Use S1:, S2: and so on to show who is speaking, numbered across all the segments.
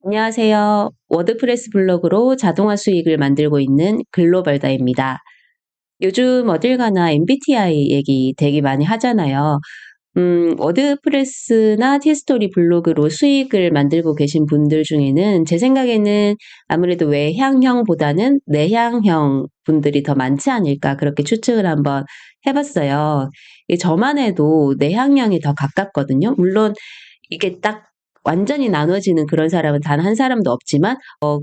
S1: 안녕하세요. 워드프레스 블로그로 자동화 수익을 만들고 있는 글로벌다입니다. 요즘 어딜 가나 MBTI 얘기 되게 많이 하잖아요. 워드프레스나 티스토리 블로그로 수익을 만들고 계신 분들 중에는 제 생각에는 아무래도 외향형보다는 내향형 분들이 더 많지 않을까 그렇게 추측을 한번 해봤어요. 저만 해도 내향형이 더 가깝거든요. 물론 이게 딱 완전히 나눠지는 그런 사람은 단 한 사람도 없지만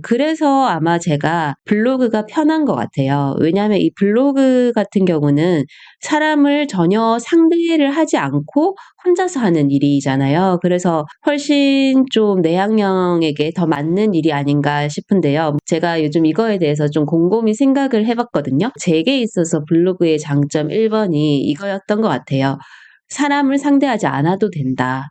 S1: 그래서 아마 제가 블로그가 편한 것 같아요. 왜냐하면 이 블로그 같은 경우는 사람을 전혀 상대를 하지 않고 혼자서 하는 일이잖아요. 그래서 훨씬 좀 내향형에게 더 맞는 일이 아닌가 싶은데요. 제가 요즘 이거에 대해서 좀 곰곰이 생각을 해봤거든요. 제게 있어서 블로그의 장점 1번이 이거였던 것 같아요. 사람을 상대하지 않아도 된다.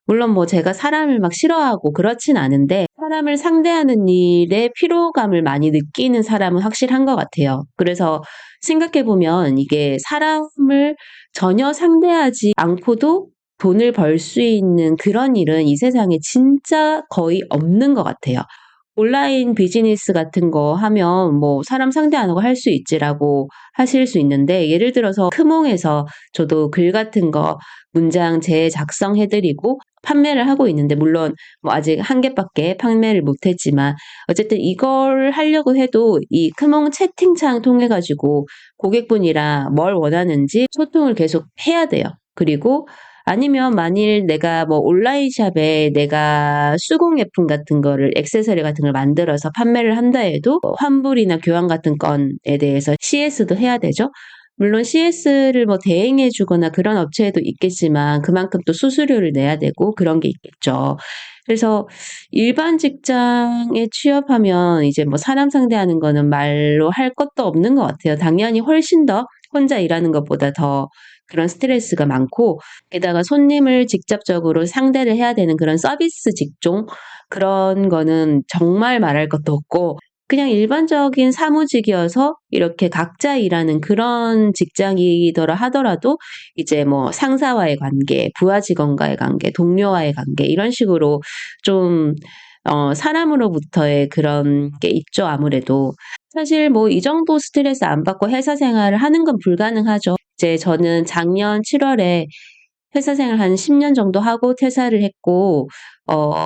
S1: 물론 뭐 제가 사람을 막 싫어하고 그렇진 않은데 사람을 상대하는 일에 피로감을 많이 느끼는 사람은 확실한 것 같아요. 그래서 생각해보면 이게 사람을 전혀 상대하지 않고도 돈을 벌 수 있는 그런 일은 이 세상에 진짜 거의 없는 것 같아요. 온라인 비즈니스 같은 거 하면 뭐 사람 상대 안 하고 할 수 있지라고 하실 수 있는데 예를 들어서 크몽에서 저도 글 같은 거 문장 재작성해드리고 판매를 하고 있는데 물론 뭐 아직 한 개밖에 판매를 못했지만 어쨌든 이걸 하려고 해도 이 크몽 채팅창 통해 가지고 고객분이랑 뭘 원하는지 소통을 계속 해야 돼요. 그리고 아니면 만일 내가 뭐 온라인샵에 내가 수공예품 같은 거를 액세서리 같은 걸 만들어서 판매를 한다 해도 환불이나 교환 같은 건에 대해서 CS도 해야 되죠. 물론 CS를 뭐 대행해 주거나 그런 업체도 있겠지만 그만큼 또 수수료를 내야 되고 그런 게 있겠죠. 그래서 일반 직장에 취업하면 이제 뭐 사람 상대하는 거는 말로 할 것도 없는 것 같아요. 당연히 훨씬 더 혼자 일하는 것보다 더 그런 스트레스가 많고 게다가 손님을 직접적으로 상대를 해야 되는 그런 서비스 직종 그런 거는 정말 말할 것도 없고 그냥 일반적인 사무직이어서 이렇게 각자 일하는 그런 직장이더라 하더라도 이제 뭐 상사와의 관계, 부하 직원과의 관계, 동료와의 관계 이런 식으로 좀 사람으로부터의 그런 게 있죠, 아무래도. 사실 뭐 이 정도 스트레스 안 받고 회사 생활을 하는 건 불가능하죠. 이제 저는 작년 7월에 회사 생활 한 10년 정도 하고 퇴사를 했고,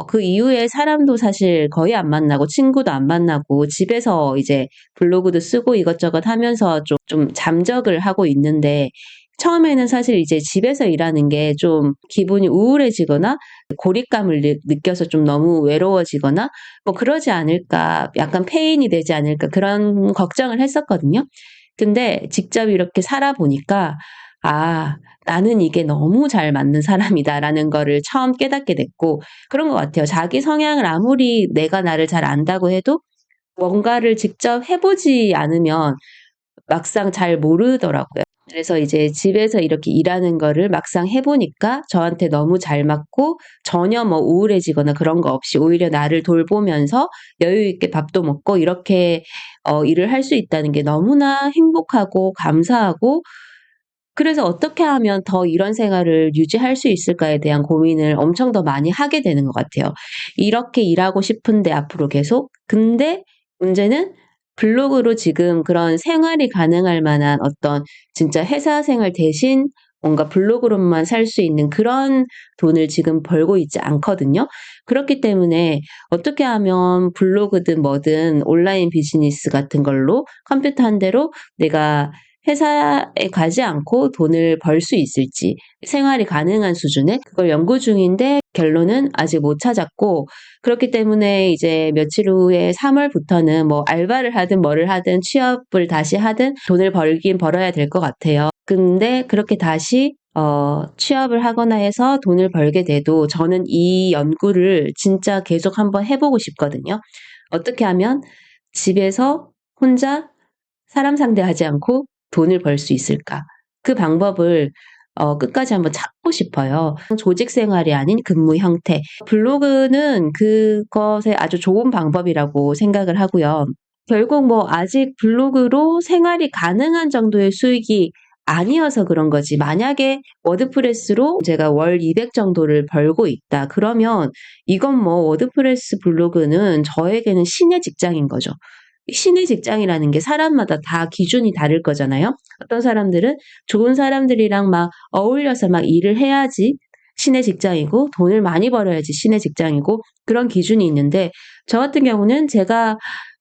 S1: 그 이후에 사람도 사실 거의 안 만나고, 친구도 안 만나고, 집에서 이제 블로그도 쓰고 이것저것 하면서 좀 잠적을 하고 있는데, 처음에는 사실 이제 집에서 일하는 게 좀 기분이 우울해지거나, 고립감을 느껴서 좀 너무 외로워지거나, 뭐 그러지 않을까, 약간 페인이 되지 않을까, 그런 걱정을 했었거든요. 근데 직접 이렇게 살아보니까, 아, 나는 이게 너무 잘 맞는 사람이다라는 거를 처음 깨닫게 됐고, 그런 것 같아요. 자기 성향을 아무리 내가 나를 잘 안다고 해도 뭔가를 직접 해보지 않으면 막상 잘 모르더라고요. 그래서 이제 집에서 이렇게 일하는 거를 막상 해보니까 저한테 너무 잘 맞고 전혀 뭐 우울해지거나 그런 거 없이 오히려 나를 돌보면서 여유 있게 밥도 먹고 이렇게 일을 할 수 있다는 게 너무나 행복하고 감사하고 그래서 어떻게 하면 더 이런 생활을 유지할 수 있을까에 대한 고민을 엄청 더 많이 하게 되는 것 같아요. 이렇게 일하고 싶은데 앞으로 계속. 근데 문제는 블로그로 지금 그런 생활이 가능할 만한 어떤 진짜 회사 생활 대신 뭔가 블로그로만 살 수 있는 그런 돈을 지금 벌고 있지 않거든요. 그렇기 때문에 어떻게 하면 블로그든 뭐든 온라인 비즈니스 같은 걸로 컴퓨터 한 대로 내가 회사에 가지 않고 돈을 벌 수 있을지 생활이 가능한 수준의 그걸 연구 중인데 결론은 아직 못 찾았고 그렇기 때문에 이제 며칠 후에 3월부터는 뭐 알바를 하든 뭐를 하든 취업을 다시 하든 돈을 벌긴 벌어야 될 것 같아요. 근데 그렇게 다시 취업을 하거나 해서 돈을 벌게 돼도 저는 이 연구를 진짜 계속 한번 해보고 싶거든요. 어떻게 하면 집에서 혼자 사람 상대하지 않고 돈을 벌 수 있을까? 그 방법을 끝까지 한번 찾고 싶어요. 조직 생활이 아닌 근무 형태. 블로그는 그것에 아주 좋은 방법이라고 생각을 하고요. 결국 뭐 아직 블로그로 생활이 가능한 정도의 수익이 아니어서 그런 거지. 만약에 워드프레스로 제가 월 200 정도를 벌고 있다. 그러면 이건 뭐 워드프레스 블로그는 저에게는 신의 직장인 거죠. 신의 직장이라는 게 사람마다 다 기준이 다를 거잖아요. 어떤 사람들은 좋은 사람들이랑 막 어울려서 막 일을 해야지 신의 직장이고, 돈을 많이 벌어야지 신의 직장이고, 그런 기준이 있는데, 저 같은 경우는 제가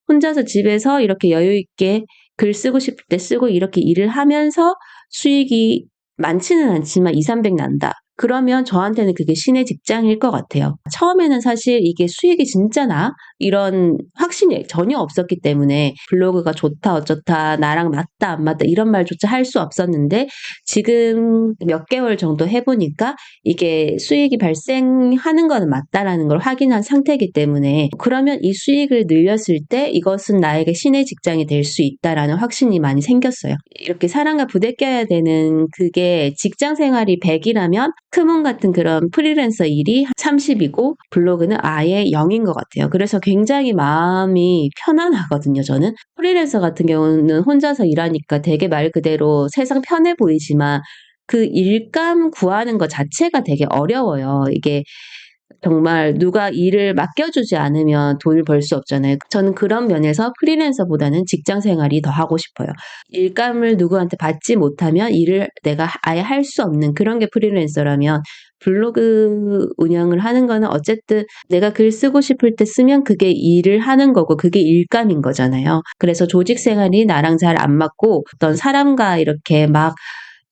S1: 혼자서 집에서 이렇게 여유 있게 글 쓰고 싶을 때 쓰고 이렇게 일을 하면서 수익이 많지는 않지만 200~300 난다. 그러면 저한테는 그게 신의 직장일 것 같아요. 처음에는 사실 이게 수익이 진짜 나? 이런 확신이 전혀 없었기 때문에 블로그가 좋다 어쩌다 나랑 맞다 안 맞다 이런 말조차 할 수 없었는데, 지금 몇 개월 정도 해보니까 이게 수익이 발생하는 거는 맞다라는 걸 확인한 상태이기 때문에, 그러면 이 수익을 늘렸을 때 이것은 나에게 신의 직장이 될 수 있다라는 확신이 많이 생겼어요. 이렇게 사람과 부대껴야 되는 그게 직장 생활이 100이라면 크문 같은 그런 프리랜서 일이 30이고 블로그는 아예 0인 것 같아요. 그래서 굉장히 마음이 편안하거든요, 저는. 프리랜서 같은 경우는 혼자서 일하니까 되게 말 그대로 세상 편해 보이지만 그 일감 구하는 것 자체가 되게 어려워요. 이게 정말 누가 일을 맡겨주지 않으면 돈을 벌 수 없잖아요. 저는 그런 면에서 프리랜서보다는 직장 생활이 더 하고 싶어요. 일감을 누구한테 받지 못하면 일을 내가 아예 할 수 없는 그런 게 프리랜서라면, 블로그 운영을 하는 거는 어쨌든 내가 글 쓰고 싶을 때 쓰면 그게 일을 하는 거고 그게 일감인 거잖아요. 그래서 조직 생활이 나랑 잘 안 맞고 어떤 사람과 이렇게 막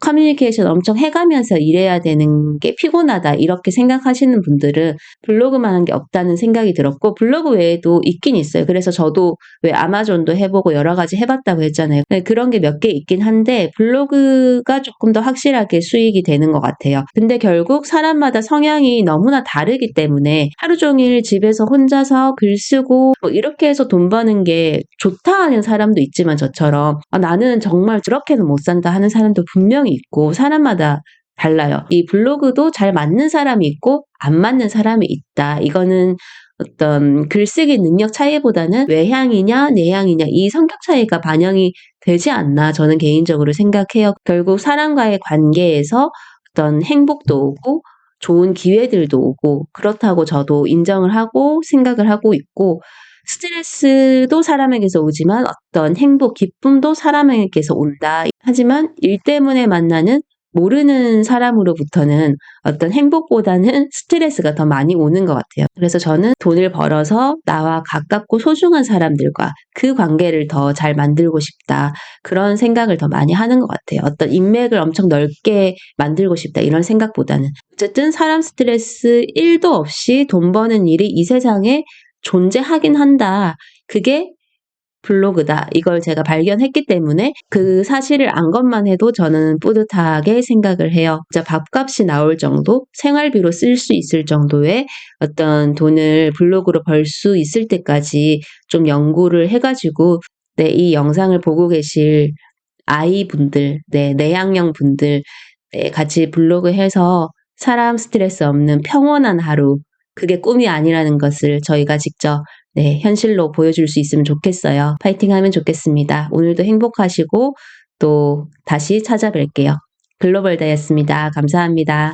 S1: 커뮤니케이션 엄청 해가면서 일해야 되는 게 피곤하다 이렇게 생각하시는 분들은 블로그만 한 게 없다는 생각이 들었고, 블로그 외에도 있긴 있어요. 그래서 저도 왜 아마존도 해보고 여러 가지 해봤다고 했잖아요. 그런 게 몇 개 있긴 한데 블로그가 조금 더 확실하게 수익이 되는 것 같아요. 근데 결국 사람마다 성향이 너무나 다르기 때문에 하루 종일 집에서 혼자서 글 쓰고 뭐 이렇게 해서 돈 버는 게 좋다 하는 사람도 있지만, 저처럼 나는 정말 저렇게는 못 산다 하는 사람도 분명히 있고, 사람마다 달라요. 이 블로그도 잘 맞는 사람이 있고 안 맞는 사람이 있다. 이거는 어떤 글쓰기 능력 차이보다는 외향이냐 내향이냐 이 성격 차이가 반영이 되지 않나 저는 개인적으로 생각해요. 결국 사람과의 관계에서 어떤 행복도 오고 좋은 기회들도 오고 그렇다고 저도 인정을 하고 생각을 하고 있고, 스트레스도 사람에게서 오지만 어떤 행복, 기쁨도 사람에게서 온다. 하지만 일 때문에 만나는 모르는 사람으로부터는 어떤 행복보다는 스트레스가 더 많이 오는 것 같아요. 그래서 저는 돈을 벌어서 나와 가깝고 소중한 사람들과 그 관계를 더 잘 만들고 싶다. 그런 생각을 더 많이 하는 것 같아요. 어떤 인맥을 엄청 넓게 만들고 싶다. 이런 생각보다는. 어쨌든 사람 스트레스 1도 없이 돈 버는 일이 이 세상에 존재하긴 한다. 그게 블로그다. 이걸 제가 발견했기 때문에 그 사실을 안 것만 해도 저는 뿌듯하게 생각을 해요. 진짜 밥값이 나올 정도, 생활비로 쓸 수 있을 정도의 어떤 돈을 블로그로 벌 수 있을 때까지 좀 연구를 해가지고, 네, 이 영상을 보고 계실 아이분들, 네, 내향형 분들, 네, 같이 블로그 해서 사람 스트레스 없는 평온한 하루, 그게 꿈이 아니라는 것을 저희가 직접 네, 현실로 보여줄 수 있으면 좋겠어요. 파이팅 하면 좋겠습니다. 오늘도 행복하시고 또 다시 찾아뵐게요. 글로벌 다이였습니다. 감사합니다.